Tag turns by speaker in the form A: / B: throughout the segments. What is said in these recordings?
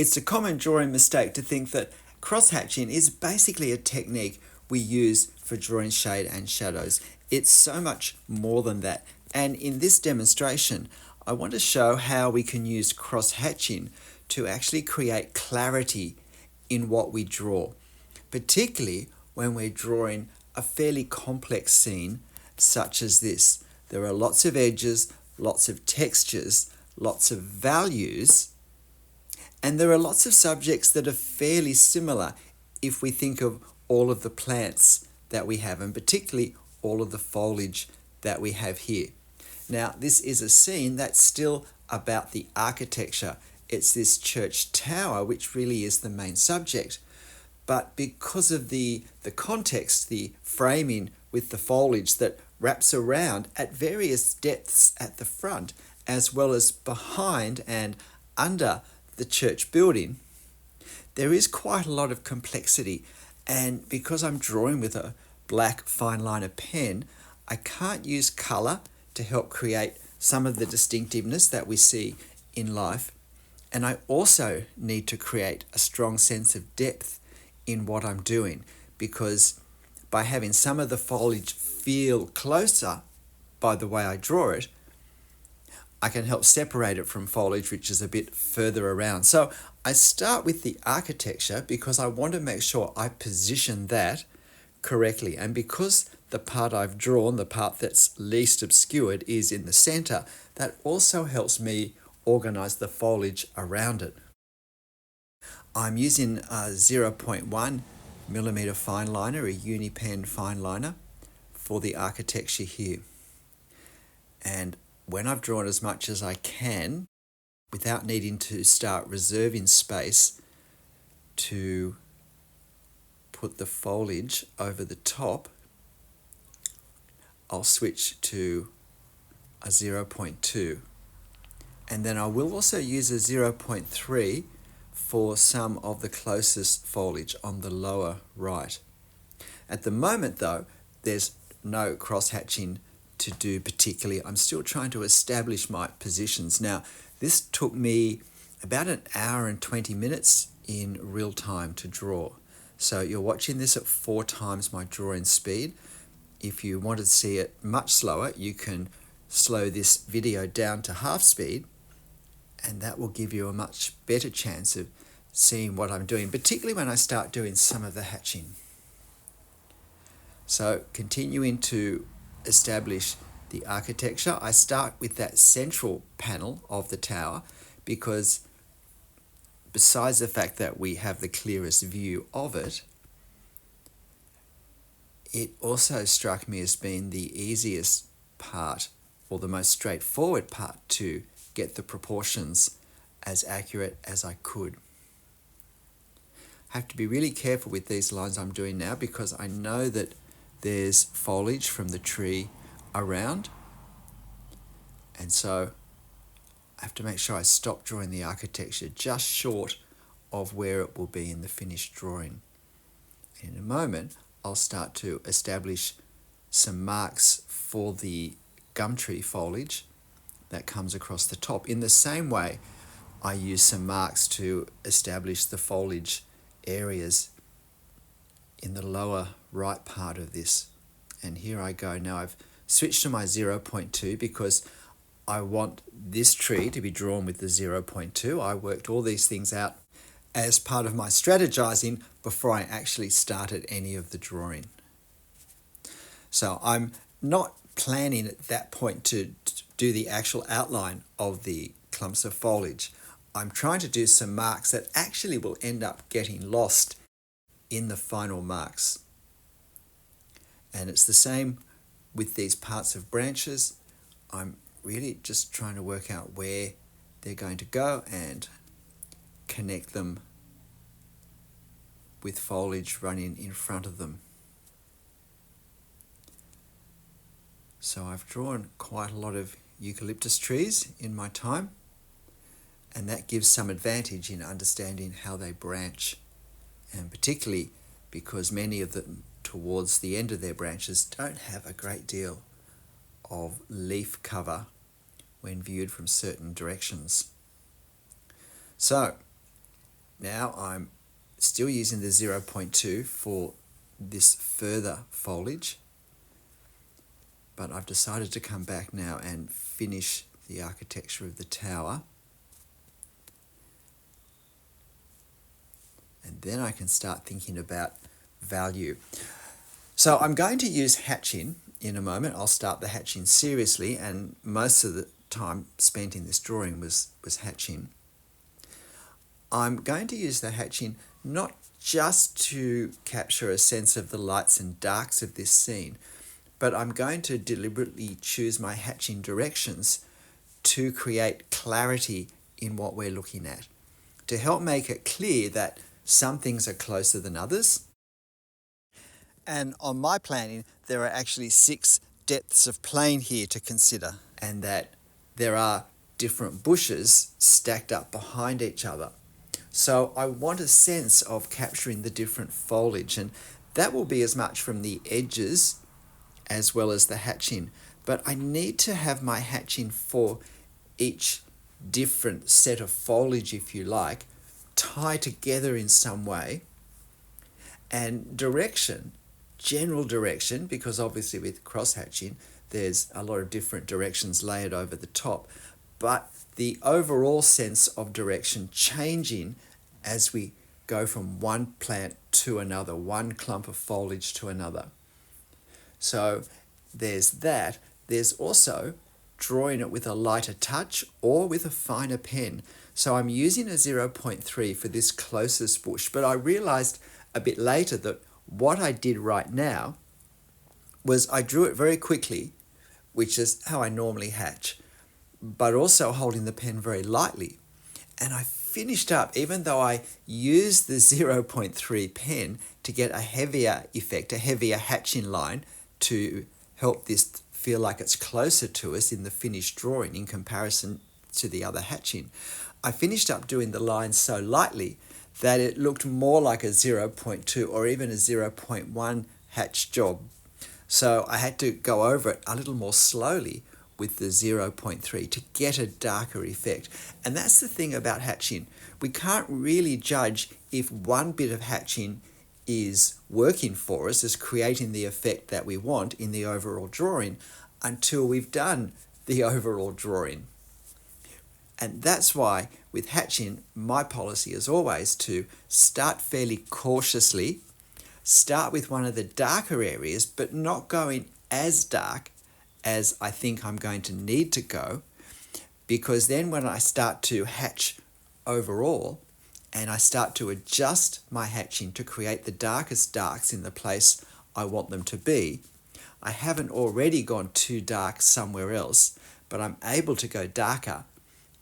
A: It's a common drawing mistake to think that cross-hatching is basically a technique we use for drawing shade and shadows. It's so much more than that. And in this demonstration, I want to show how we can use cross-hatching to actually create clarity in what we draw, particularly when we're drawing a fairly complex scene such as this. There are lots of edges, lots of textures, lots of values, and there are lots of subjects that are fairly similar if we think of all of the plants that we have, and particularly all of the foliage that we have here. Now, this is a scene that's still about the architecture. It's this church tower, which really is the main subject. But because of the context, the framing with the foliage that wraps around at various depths at the front, as well as behind and under the church building, there is quite a lot of complexity. And because I'm drawing with a black fine liner pen, I can't use colour to help create some of the distinctiveness that we see in life. And I also need to create a strong sense of depth in what I'm doing, because by having some of the foliage feel closer by the way I draw it, I can help separate it from foliage which is a bit further around. So I start with the architecture because I want to make sure I position that correctly. And because the part I've drawn, the part that's least obscured, is in the center, that also helps me organize the foliage around it. I'm using a 0.1 millimeter fine liner, a uni pen fine liner, for the architecture here. And when I've drawn as much as I can, without needing to start reserving space to put the foliage over the top, I'll switch to a 0.2. And then I will also use a 0.3 for some of the closest foliage on the lower right. At the moment though, there's no cross-hatching to do particularly. I'm still trying to establish my positions. Now, this took me about an hour and 20 minutes in real time to draw. So you're watching this at 4 times my drawing speed. If you want to see it much slower, you can slow this video down to half speed, and that will give you a much better chance of seeing what I'm doing, particularly when I start doing some of the hatching. So continuing to establish the architecture, I start with that central panel of the tower because besides the fact that we have the clearest view of it, it also struck me as being the easiest part or the most straightforward part to get the proportions as accurate as I could. I have to be really careful with these lines I'm doing now because I know that there's foliage from the tree around, and so I have to make sure I stop drawing the architecture just short of where it will be in the finished drawing. In a moment, I'll start to establish some marks for the gum tree foliage that comes across the top. In the same way, I use some marks to establish the foliage areas in the lower right part of this. And here I go. Now I've switched to my 0.2 because I want this tree to be drawn with the 0.2. I worked all these things out as part of my strategizing before I actually started any of the drawing. So I'm not planning at that point to do the actual outline of the clumps of foliage. I'm trying to do some marks that actually will end up getting lost in the final marks. And it's the same with these parts of branches. I'm really just trying to work out where they're going to go and connect them with foliage running in front of them. So I've drawn quite a lot of eucalyptus trees in my time, and that gives some advantage in understanding how they branch, and particularly because many of them towards the end of their branches don't have a great deal of leaf cover when viewed from certain directions. So Now I'm still using the 0.2 for this further foliage, but I've decided to come back now and finish the architecture of the tower. And then I can start thinking about value. So I'm going to use hatching in a moment. I'll start the hatching seriously, and most of the time spent in this drawing was hatching. I'm going to use the hatching not just to capture a sense of the lights and darks of this scene, but I'm going to deliberately choose my hatching directions to create clarity in what we're looking at, to help make it clear that some things are closer than others. And on my planning, there are actually 6 depths of plane here to consider, and that there are different bushes stacked up behind each other. So I want a sense of capturing the different foliage, and that will be as much from the edges as well as the hatching. But I need to have my hatching for each different set of foliage, if you like, tie together in some way. And direction, general direction, because obviously with cross-hatching, there's a lot of different directions layered over the top, but the overall sense of direction changing as we go from one plant to another, one clump of foliage to another. So there's that. There's also drawing it with a lighter touch or with a finer pen. So I'm using a 0.3 for this closest bush, but I realized a bit later that what I did right now was I drew it very quickly, which is how I normally hatch, but also holding the pen very lightly. And I finished up, even though I used the 0.3 pen to get a heavier effect, a heavier hatching line to help this feel like it's closer to us in the finished drawing in comparison to the other hatching. I finished up doing the lines so lightly that it looked more like a 0.2 or even a 0.1 hatch job. So I had to go over it a little more slowly with the 0.3 to get a darker effect. And that's the thing about hatching. We can't really judge if one bit of hatching is working for us, is creating the effect that we want in the overall drawing, until we've done the overall drawing. And that's why with hatching, my policy is always to start fairly cautiously, start with one of the darker areas, but not going as dark as I think I'm going to need to go, because then when I start to hatch overall and I start to adjust my hatching to create the darkest darks in the place I want them to be, I haven't already gone too dark somewhere else, but I'm able to go darker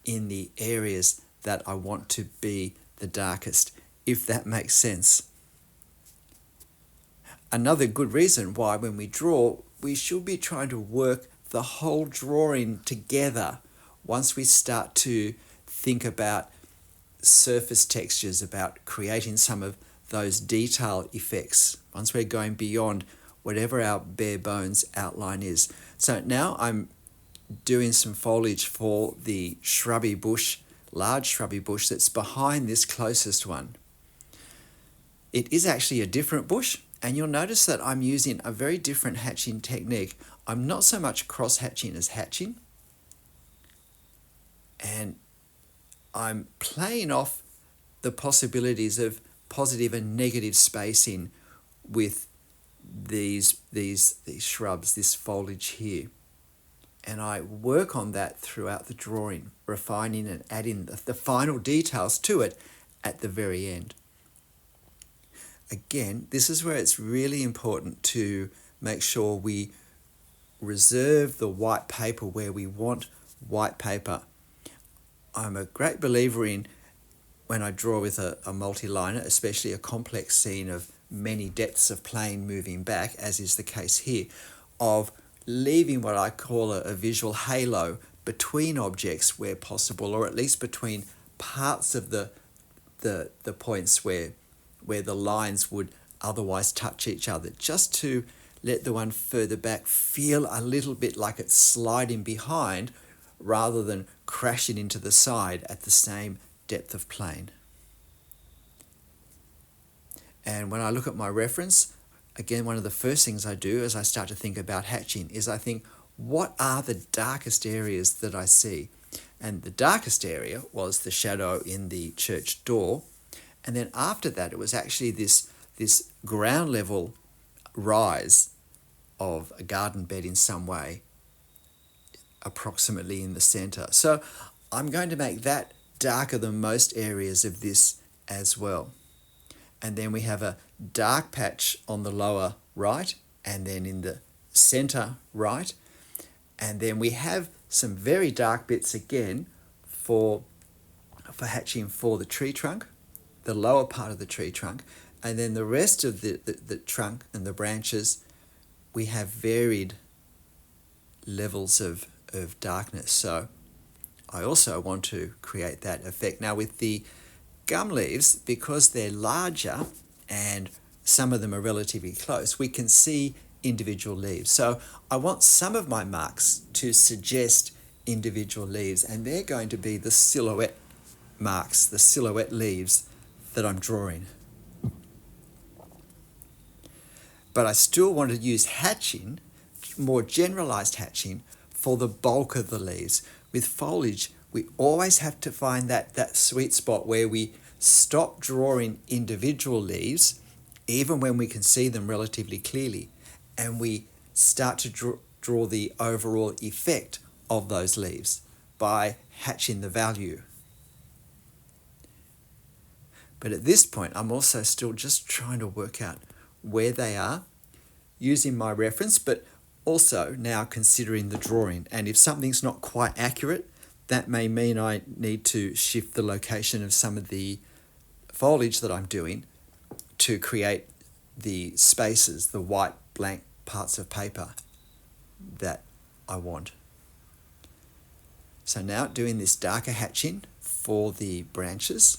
A: in the areas that I want to be the darkest, if that makes sense. Another good reason why when we draw, we should be trying to work the whole drawing together once we start to think about surface textures, about creating some of those detail effects, once we're going beyond whatever our bare bones outline is. So now I'm doing some foliage for the shrubby bush, large shrubby bush that's behind this closest one. It is actually a different bush, and you'll notice that I'm using a very different hatching technique. I'm not so much cross-hatching as hatching, and I'm playing off the possibilities of positive and negative spacing with these shrubs, this foliage here. And I work on that throughout the drawing, refining and adding the final details to it at the very end. Again, this is where it's really important to make sure we reserve the white paper where we want white paper. I'm a great believer in, when I draw with a multi-liner, especially a complex scene of many depths of plane moving back, as is the case here, of leaving what I call a visual halo between objects where possible, or at least between parts of the points where the lines would otherwise touch each other, just to let the one further back feel a little bit like it's sliding behind rather than crashing into the side at the same depth of plane. And when I look at my reference, again, one of the first things I do as I start to think about hatching is I think, what are the darkest areas that I see? And the darkest area was the shadow in the church door. And then after that, it was actually this ground level rise of a garden bed in some way, approximately in the center. So I'm going to make that darker than most areas of this as well. And then we have a dark patch on the lower right, and then in the center right. And then we have some very dark bits again for hatching for the tree trunk, the lower part of the tree trunk. And then the rest of the trunk and the branches, we have varied levels of darkness. So I also want to create that effect. Now with the gum leaves, because they're larger and some of them are relatively close, we can see individual leaves. So I want some of my marks to suggest individual leaves, and they're going to be the silhouette marks, the silhouette leaves that I'm drawing. But I still want to use hatching, more generalized hatching, for the bulk of the leaves. With foliage, we always have to find that sweet spot where we stop drawing individual leaves, even when we can see them relatively clearly, and we start to draw the overall effect of those leaves by hatching the value. But at this point, I'm also still just trying to work out where they are using my reference, but also now considering the drawing. And if something's not quite accurate, that may mean I need to shift the location of some of the foliage that I'm doing to create the spaces, the white blank parts of paper that I want. So now doing this darker hatching for the branches,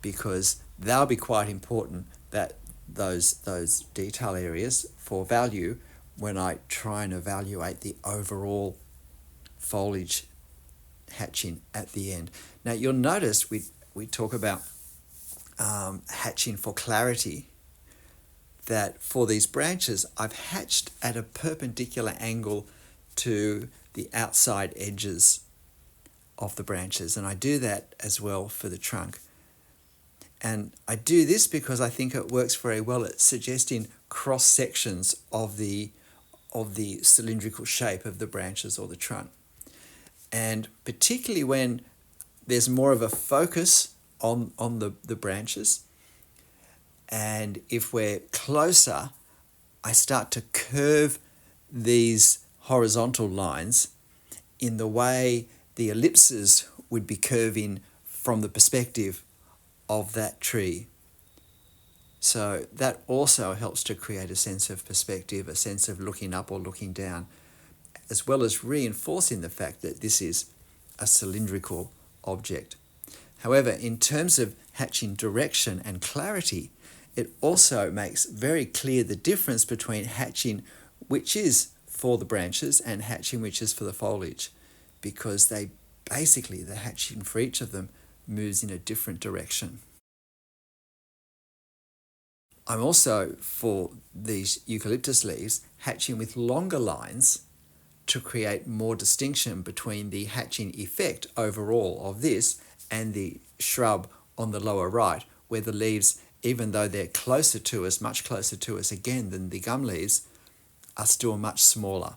A: because they'll be quite important, that those detail areas for value when I try and evaluate the overall foliage hatching at the end. Now you'll notice we talk about hatching for clarity, that for these branches I've hatched at a perpendicular angle to the outside edges of the branches, and I do that as well for the trunk. And I do this because I think it works very well at suggesting cross sections of the cylindrical shape of the branches or the trunk. And particularly when there's more of a focus on the branches, and if we're closer, I start to curve these horizontal lines in the way the ellipses would be curving from the perspective of that tree. So that also helps to create a sense of perspective, a sense of looking up or looking down, as well as reinforcing the fact that this is a cylindrical object. However, in terms of hatching direction and clarity, it also makes very clear the difference between hatching which is for the branches and hatching which is for the foliage, because the hatching for each of them moves in a different direction. I'm also, for these eucalyptus leaves, hatching with longer lines to create more distinction between the hatching effect overall of this and the shrub on the lower right, where the leaves, even though they're closer to us, much closer to us again than the gum leaves, are still much smaller.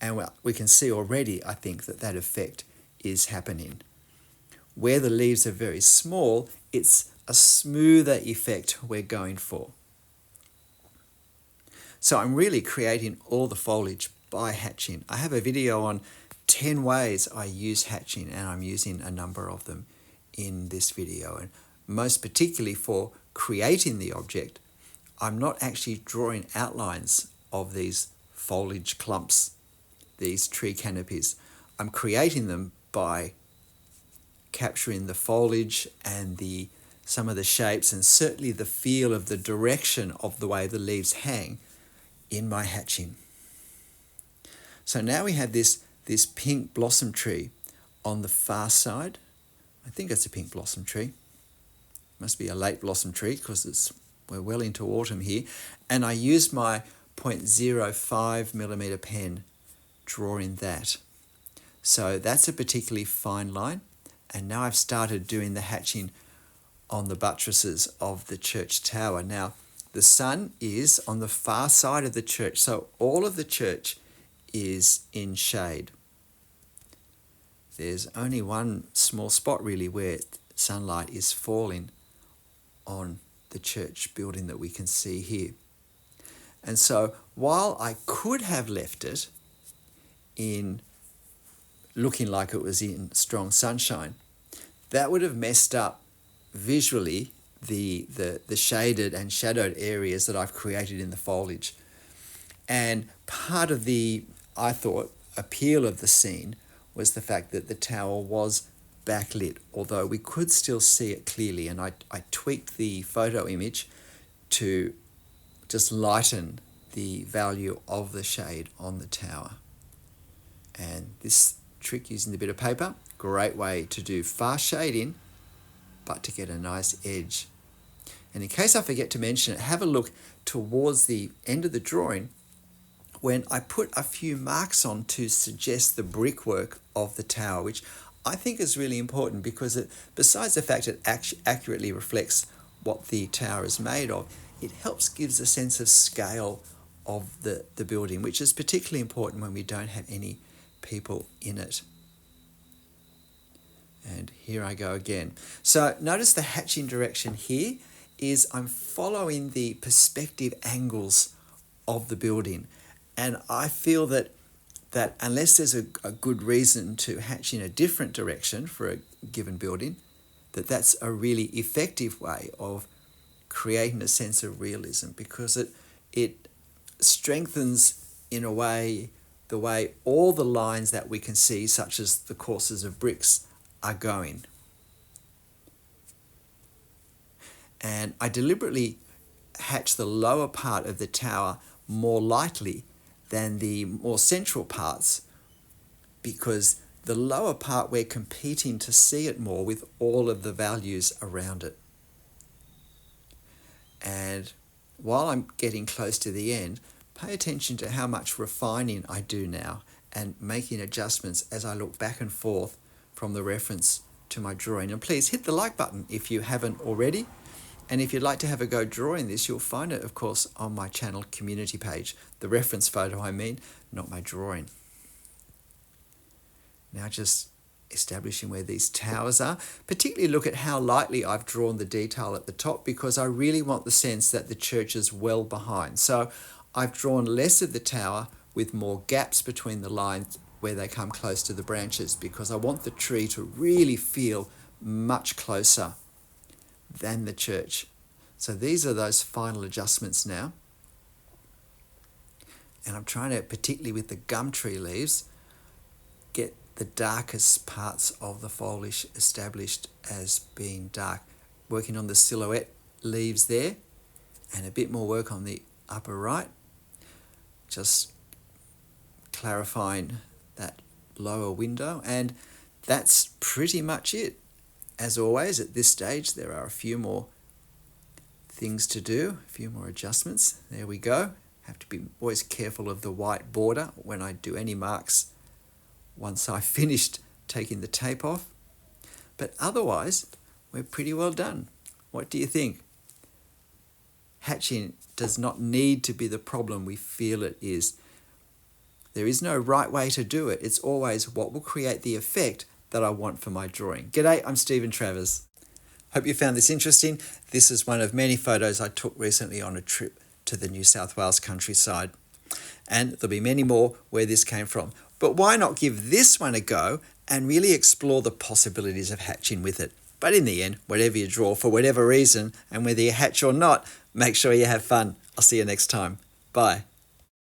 A: And we can see already, I think, that effect is happening. Where the leaves are very small, it's a smoother effect we're going for. So I'm really creating all the foliage by hatching. I have a video on 10 ways I use hatching, and I'm using a number of them in this video. And most particularly for creating the object, I'm not actually drawing outlines of these foliage clumps, these tree canopies. I'm creating them by capturing the foliage and some of the shapes, and certainly the feel of the direction of the way the leaves hang in my hatching. So now we have this pink blossom tree on the far side. I think it's a pink blossom tree. must be a late blossom tree because we're well into autumn here. And I used my 0.05 millimeter pen drawing that. So that's a particularly fine line. And now I've started doing the hatching on the buttresses of the church tower. Now, the sun is on the far side of the church, so all of the church is in shade. There's only one small spot really where sunlight is falling on the church building that we can see here. And so while I could have left it in looking like it was in strong sunshine, that would have messed up visually the shaded and shadowed areas that I've created in the foliage. And part of the, I thought, appeal of the scene was the fact that the tower was backlit, although we could still see it clearly. And I tweaked the photo image to just lighten the value of the shade on the tower. And this trick using the bit of paper, great way to do fast shading, but to get a nice edge. And in case I forget to mention it, have a look towards the end of the drawing when I put a few marks on to suggest the brickwork of the tower, which I think is really important because it, besides the fact it accurately reflects what the tower is made of, it helps gives a sense of scale of the building, which is particularly important when we don't have any people in it. And here I go again. So notice the hatching direction here is I'm following the perspective angles of the building. And I feel that unless there's a good reason to hatch in a different direction for a given building, that's a really effective way of creating a sense of realism, because it strengthens in a way the way all the lines that we can see, such as the courses of bricks, are going. And I deliberately hatch the lower part of the tower more lightly than the more central parts, because the lower part we're competing to see it more with all of the values around it. And while I'm getting close to the end, pay attention to how much refining I do now and making adjustments as I look back and forth from the reference to my drawing. And please hit the like button if you haven't already. And if you'd like to have a go drawing this, you'll find it, of course, on my channel community page. The reference photo, I mean, not my drawing. Now just establishing where these towers are. Particularly look at how lightly I've drawn the detail at the top, because I really want the sense that the church is well behind. So I've drawn less of the tower with more gaps between the lines where they come close to the branches, because I want the tree to really feel much closer than the church. So these are those final adjustments now. And I'm trying to, particularly with the gum tree leaves, get the darkest parts of the foliage established as being dark. Working on the silhouette leaves there, and a bit more work on the upper right. Just clarifying that lower window, and that's pretty much it. As always, at this stage, there are a few more things to do, a few more adjustments. There we go. Have to be always careful of the white border when I do any marks once I've finished taking the tape off. But otherwise, we're pretty well done. What do you think? Hatching does not need to be the problem we feel it is. There is no right way to do it. It's always what will create the effect that I want for my drawing. G'day, I'm Stephen Travers. Hope you found this interesting. This is one of many photos I took recently on a trip to the New South Wales countryside. And there'll be many more where this came from. But why not give this one a go and really explore the possibilities of hatching with it? But in the end, whatever you draw for whatever reason, and whether you hatch or not, make sure you have fun. I'll see you next time. Bye.